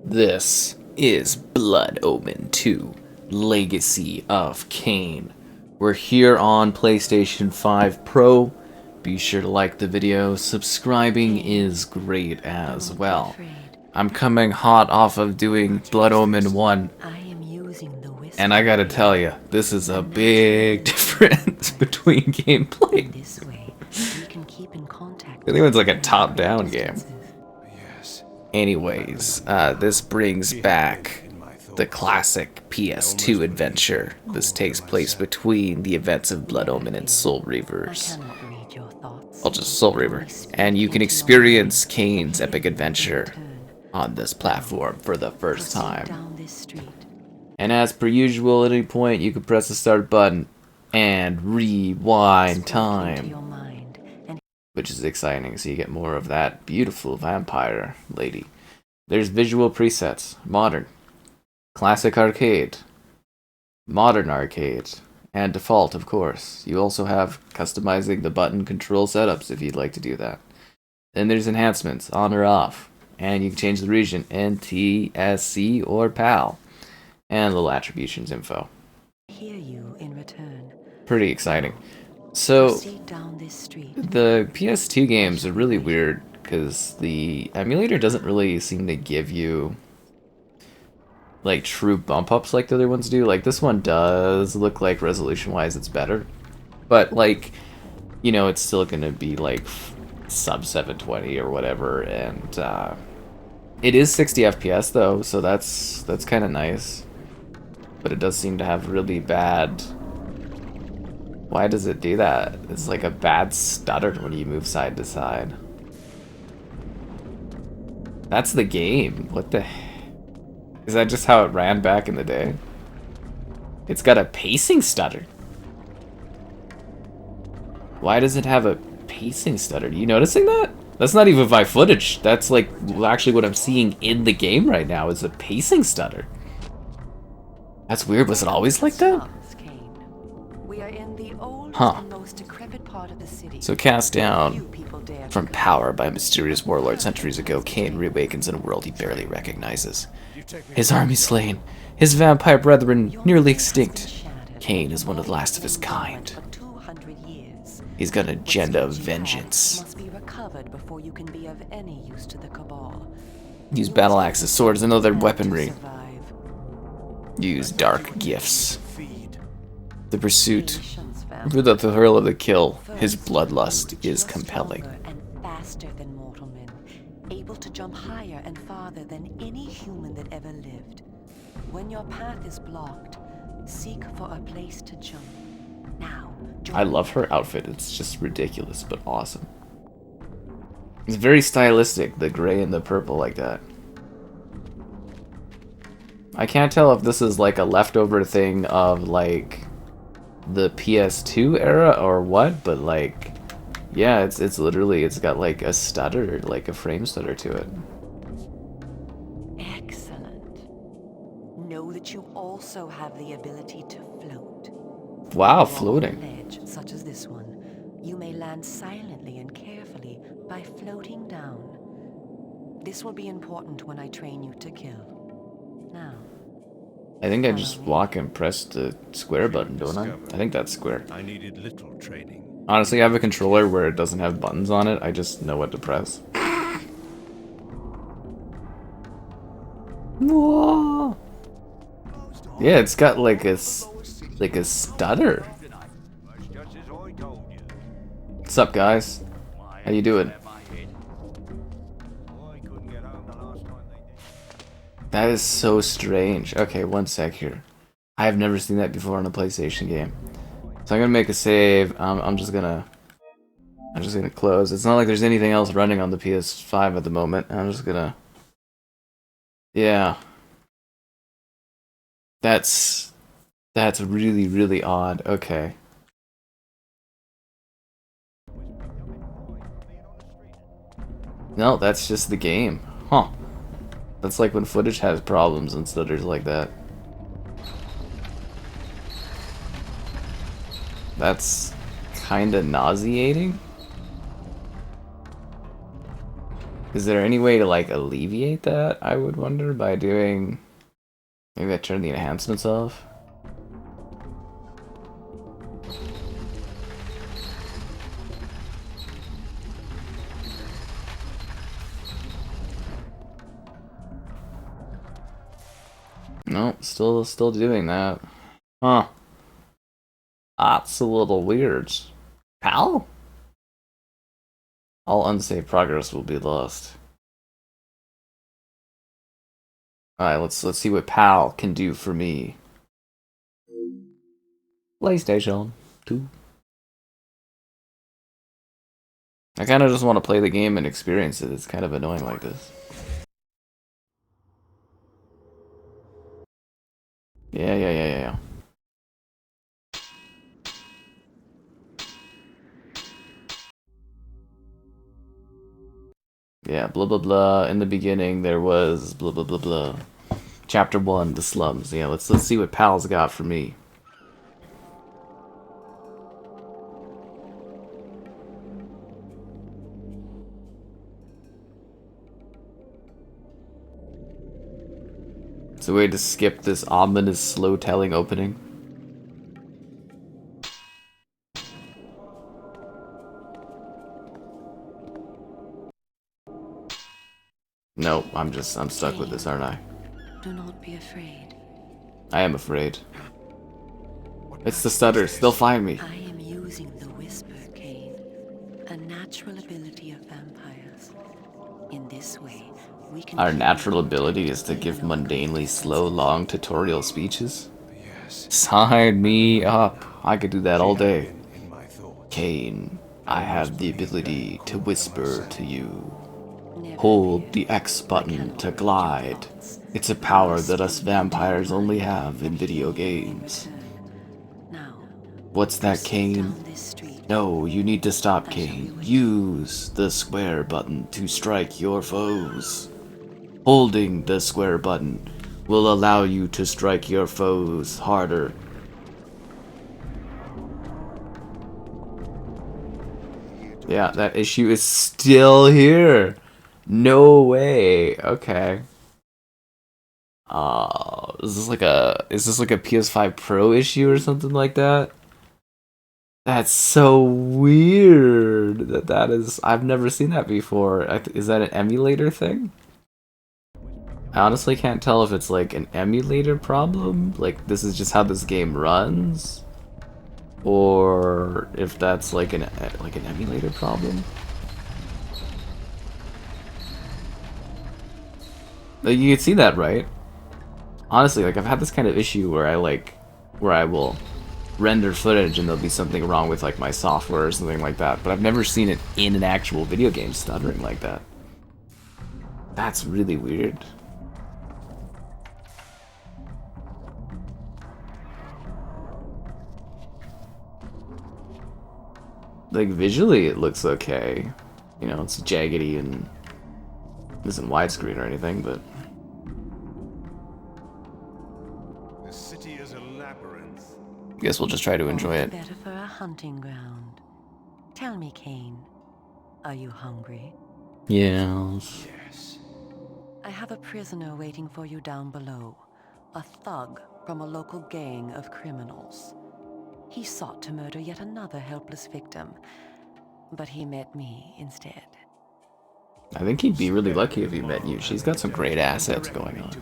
This is Blood Omen 2, Legacy of Kain. We're here on PlayStation 5 Pro. Be sure to like the video. Subscribing is great as well. I'm coming hot off of doing Blood Omen 1. And I gotta tell you, this is a big difference between gameplay. I think it's like a top-down game. Anyways, this brings back the classic PS2 adventure. This takes place between the events of Blood Omen and Soul Reavers. Well, just Soul Reaver. And you can experience Kain's epic adventure on this platform for the first time. And as per usual, at any point you can press the start button and rewind time, which is exciting, so you get more of that beautiful vampire lady. There's visual presets, modern, classic arcade, modern arcade, and default, of course. You also have customizing the button control setups if you'd like to do that. Then there's enhancements, on or off, and you can change the region, NTSC or PAL, and little attributions info. Pretty exciting. So, the PS2 games are really weird because the emulator doesn't really seem to give you like true bump ups like the other ones do. Like this one does look like resolution wise it's better, but like, you know, it's still gonna be like sub 720 or whatever, and it is 60 FPS though, so that's kind of nice. But it does seem to have really bad. Why does it do that? It's like a bad stutter when you move side to side. That's the game. What the heck? Is that just how it ran back in the day? It's got a pacing stutter. Why does it have a pacing stutter? Are you noticing that? That's not even my footage. That's like actually what I'm seeing in the game right now is a pacing stutter. That's weird. Was it always like that? Huh. So cast down from power by a mysterious warlord centuries ago, Kain reawakens in a world he barely recognizes. His army slain, his vampire brethren nearly extinct. Kain is one of the last of his kind. He's got an agenda of vengeance. Use battle axes, swords, and other weaponry. Use dark gifts. The pursuit, for the thrill of the kill, his bloodlust is compelling. Faster than mortal men, able to jump higher and farther than any human that ever lived. When your path is blocked, seek for a place to jump. Now, I love her outfit. It's just ridiculous, but awesome. It's very stylistic, the gray and the purple like that. I can't tell if this is like a leftover thing of like the PS2 era or what, but like, yeah, it's literally, it's got like a stutter, like a frame stutter to it. Excellent. Know that you also have the ability to float. Wow, floating. On a ledge such as this one, you may land silently and carefully by floating down. This will be important when I train you to kill. Now, I think I just walk and press the square button, don't I? I think that's square. I needed little training. Honestly, I have a controller where it doesn't have buttons on it. I just know what to press. Whoa. Yeah, it's got like a stutter. What's up, guys? How you doing? That is so strange. Okay, one sec here. I have never seen that before on a PlayStation game. So I'm gonna make a save. I'm just gonna close. It's not like there's anything else running on the PS5 at the moment. I'm just gonna. Yeah. That's really, really odd. Okay. No, that's just the game. Huh. That's like when footage has problems and stutters like that. That's kinda nauseating. Is there any way to like alleviate that? I would wonder by doing. Maybe I turn the enhancements off. No, still doing that. Huh. That's a little weird. Pal? All unsaved progress will be lost. Alright, let's see what PAL can do for me. PlayStation 2. I kind of just want to play the game and experience it. It's kind of annoying like this. Yeah. Yeah, blah blah blah. In the beginning, there was blah blah blah blah. Chapter 1, the slums. Yeah, let's see what PAL's got for me. It's a way to skip this ominous, slow-telling opening. Nope, I'm stuck with this, aren't I? Do not be afraid. I am afraid. It's the stutters. They'll find me. I am using the whisper, Kain, a natural ability of vampires. In this way, we can. Our natural ability is to give mundanely slow, long tutorial speeches. Yes. Sign me up. I could do that all day. Kain, I have the ability to whisper to you. Hold the X button to glide. It's a power that us vampires only have in video games. What's that, Kain? No, you need to stop, Kain. Use the square button to strike your foes. Holding the square button will allow you to strike your foes harder. Yeah, that issue is still here. No way. Okay. Is this like a PS5 Pro issue or something like that? That's so weird. That is. I've never seen that before. Is that an emulator thing? I honestly can't tell if it's like an emulator problem, like this is just how this game runs, or if that's like an emulator problem. Like, you can see that, right? Honestly, like I've had this kind of issue where I will render footage and there'll be something wrong with like my software or something like that, but I've never seen it in an actual video game stuttering like that. That's really weird. Like visually it looks okay. You know, it's jaggedy and isn't widescreen or anything, but The city is a labyrinth. guess we'll just try to enjoy it. Better for a hunting ground. Tell me, Kain, are you hungry? Yeah. Yes. I have a prisoner waiting for you down below. A thug from a local gang of criminals. He sought to murder yet another helpless victim, but he met me instead. I think he'd be really lucky if he met you. She's got some great assets going on.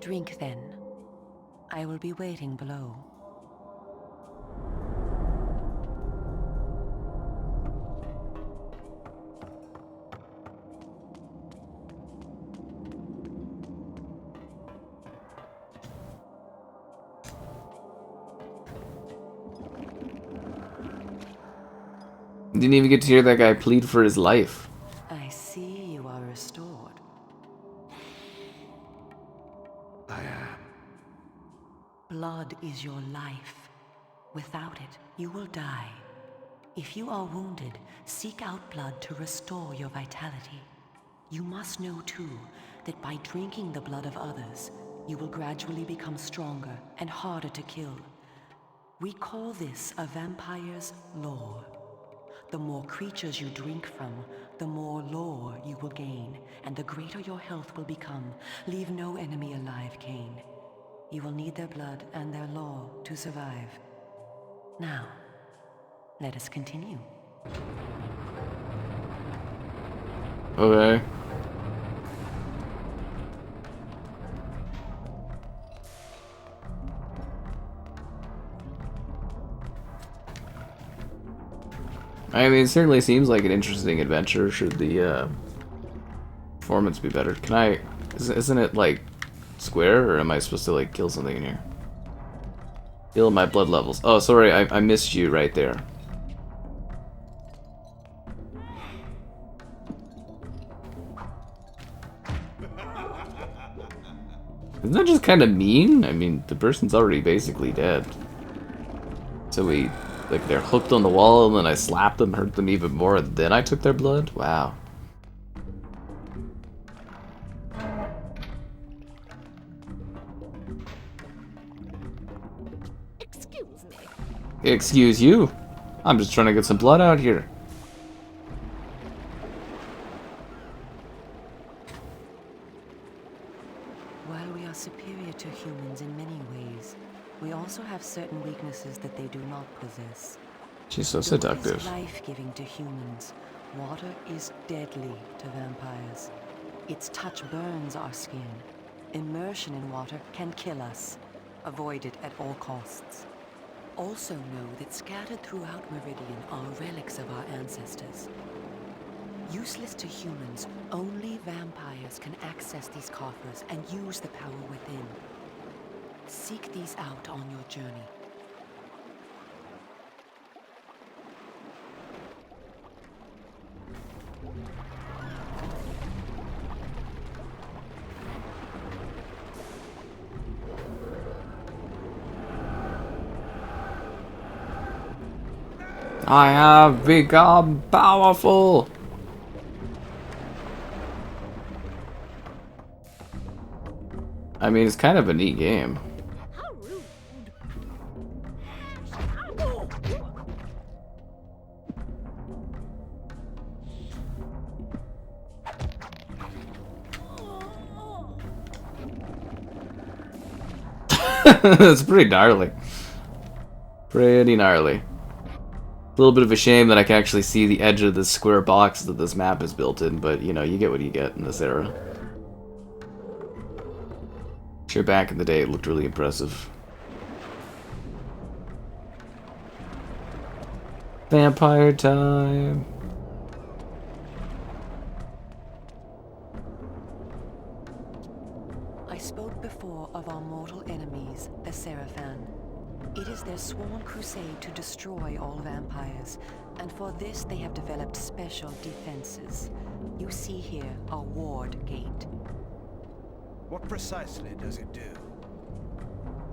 Drink then. I will be waiting below. Didn't even get to hear that guy plead for his life. I see you are restored. I am. Blood is your life. Without it, you will die. If you are wounded, seek out blood to restore your vitality. You must know, too, that by drinking the blood of others, you will gradually become stronger and harder to kill. We call this a vampire's lore. The more creatures you drink from, the more lore you will gain, and the greater your health will become. Leave no enemy alive, Kain. You will need their blood and their lore to survive. Now, let us continue. Okay. I mean, it certainly seems like an interesting adventure. Should the performance be better? Can I? Isn't it like square, or am I supposed to like kill something in here? Heal my blood levels. Oh, sorry, I missed you right there. Isn't that just kind of mean? I mean, the person's already basically dead. So we, like, they're hooked on the wall, and then I slapped them, hurt them even more, and then I took their blood? Wow. Excuse me. Excuse you? I'm just trying to get some blood out here. While we are superior to humans in many ways, we also have certain weaknesses that they do not possess. She's so Water seductive. is life-giving to humans. Water is deadly to vampires. Its touch burns our skin. Immersion in water can kill us. Avoid it at all costs. Also know that scattered throughout Meridian are relics of our ancestors. Useless to humans, only vampires can access these coffers and use the power within. Seek these out on your journey. I have become powerful. I mean, it's kind of a neat game. How rude. It's pretty gnarly. Pretty gnarly. A little bit of a shame that I can actually see the edge of this square box that this map is built in, but you know, you get what you get in this era. Sure, back in the day it looked really impressive. Vampire time. I spoke before of our mortal enemies, the Seraphan. It is their sworn crusade to destroy all vampires, and for this they have developed special defenses. You see here a ward gate. What precisely does it do?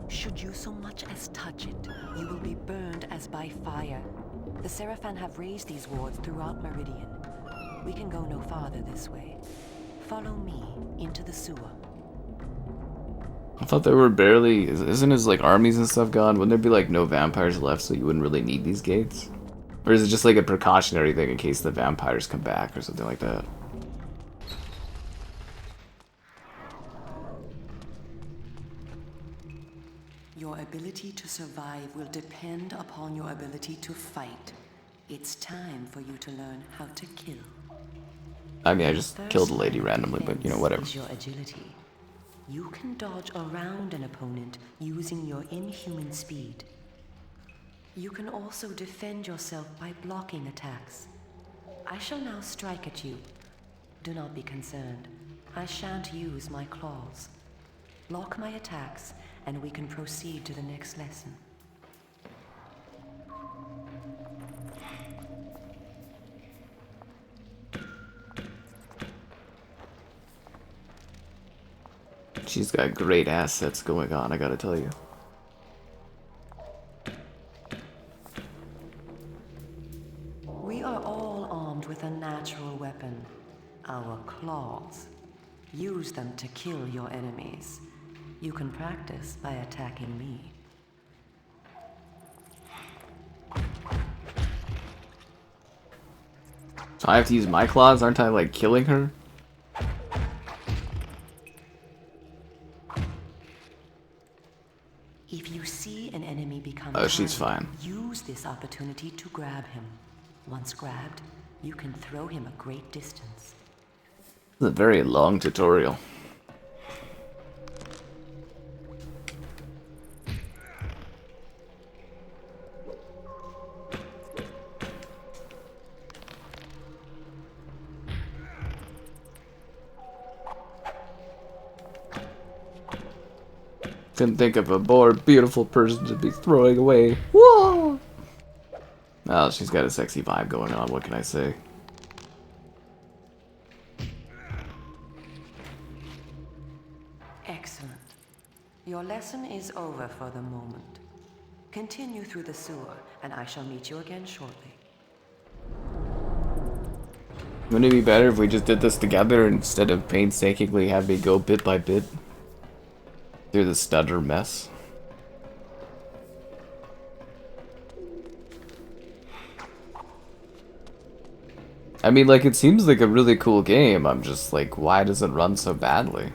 Should you so much as touch it, you will be burned as by fire. The Seraphan have raised these wards throughout Meridian. We can go no farther this way. Follow me into the sewer. I thought there were barely... Isn't his, like, armies and stuff gone? Wouldn't there be, like, no vampires left, so you wouldn't really need these gates? Or is it just, like, a precautionary thing in case the vampires come back or something like that? Your ability to survive will depend upon your ability to fight. It's time for you to learn how to kill. I mean, I just killed a lady randomly, but, you know, whatever. Is your agility. You can dodge around an opponent using your inhuman speed. You can also defend yourself by blocking attacks. I shall now strike at you. Do not be concerned. I shan't use my claws. Block my attacks, and we can proceed to the next lesson. She's got great assets going on, I gotta tell you. We are all armed with a natural weapon, our claws. Use them to kill your enemies. You can practice by attacking me. So I have to use my claws? Aren't I, like, killing her? If you see an enemy become Oh, she's tired, fine. use this opportunity to grab him. Once grabbed, you can throw him a great distance. It's a very long tutorial. Couldn't think of a more beautiful person to be throwing away. Whoa! Well, she's got a sexy vibe going on, what can I say? Excellent. Your lesson is over for the moment. Continue through the sewer, and I shall meet you again shortly. Wouldn't it be better if we just did this together instead of painstakingly having me go bit by bit through the stutter mess? I mean, like, it seems like a really cool game. I'm just like, why does it run so badly?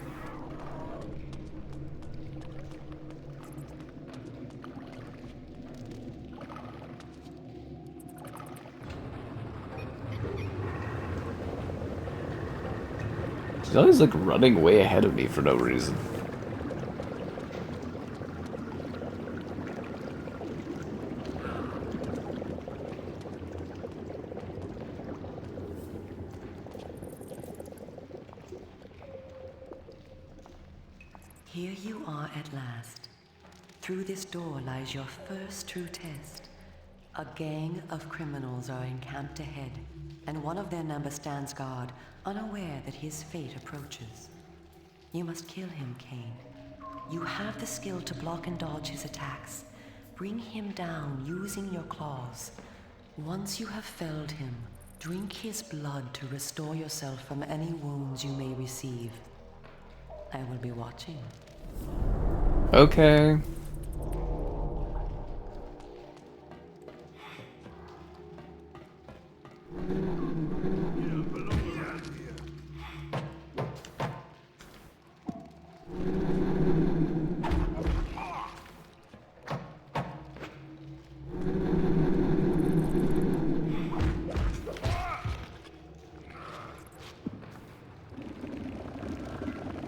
She's always, like, running way ahead of me for no reason. Here you are at last. Through this door lies your first true test. A gang of criminals are encamped ahead, and one of their number stands guard, unaware that his fate approaches. You must kill him, Kain. You have the skill to block and dodge his attacks. Bring him down using your claws. Once you have felled him, drink his blood to restore yourself from any wounds you may receive. I will be watching. Okay.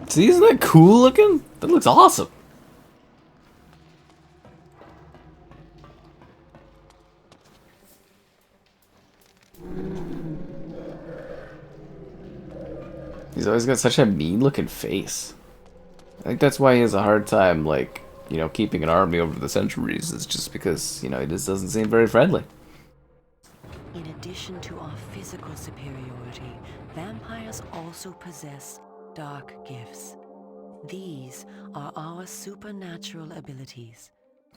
See, isn't that cool looking? That looks awesome. He's always got such a mean looking face. I think that's why he has a hard time, like, you know, keeping an army over the centuries. It's just because, you know, he just doesn't seem very friendly. In addition to our physical superiority, vampires also possess dark gifts. These are our supernatural abilities.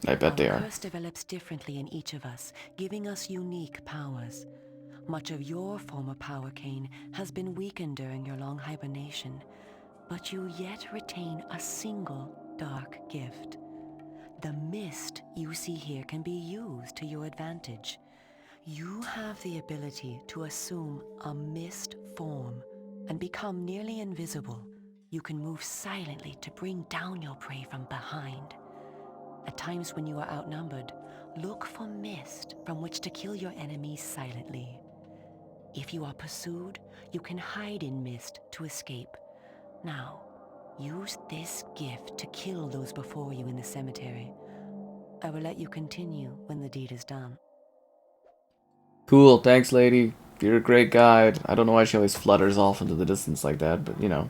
I bet they Our are. curse develops differently in each of us, giving us unique powers. Much of your former power, Kain, has been weakened during your long hibernation, but you yet retain a single dark gift. The mist you see here can be used to your advantage. You have the ability to assume a mist form and become nearly invisible. You can move silently to bring down your prey from behind. At times when you are outnumbered, look for mist from which to kill your enemies silently. If you are pursued, you can hide in mist to escape. Now, use this gift to kill those before you in the cemetery. I will let you continue when the deed is done. Cool, thanks, lady. You're a great guide. I don't know why she always flutters off into the distance like that, but you know.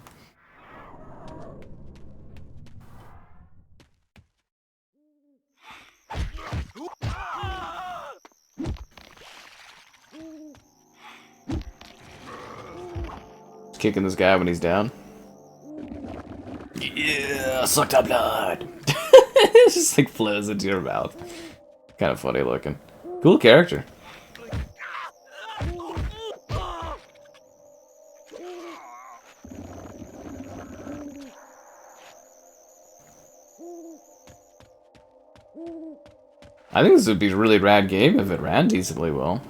Kicking this guy when he's down. Yeah, suck that blood. It just like flows into your mouth. Kind of funny looking. Cool character. I think this would be a really rad game if it ran decently well.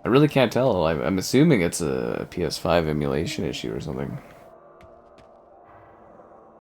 I really can't tell. I'm assuming it's a PS5 emulation issue or something.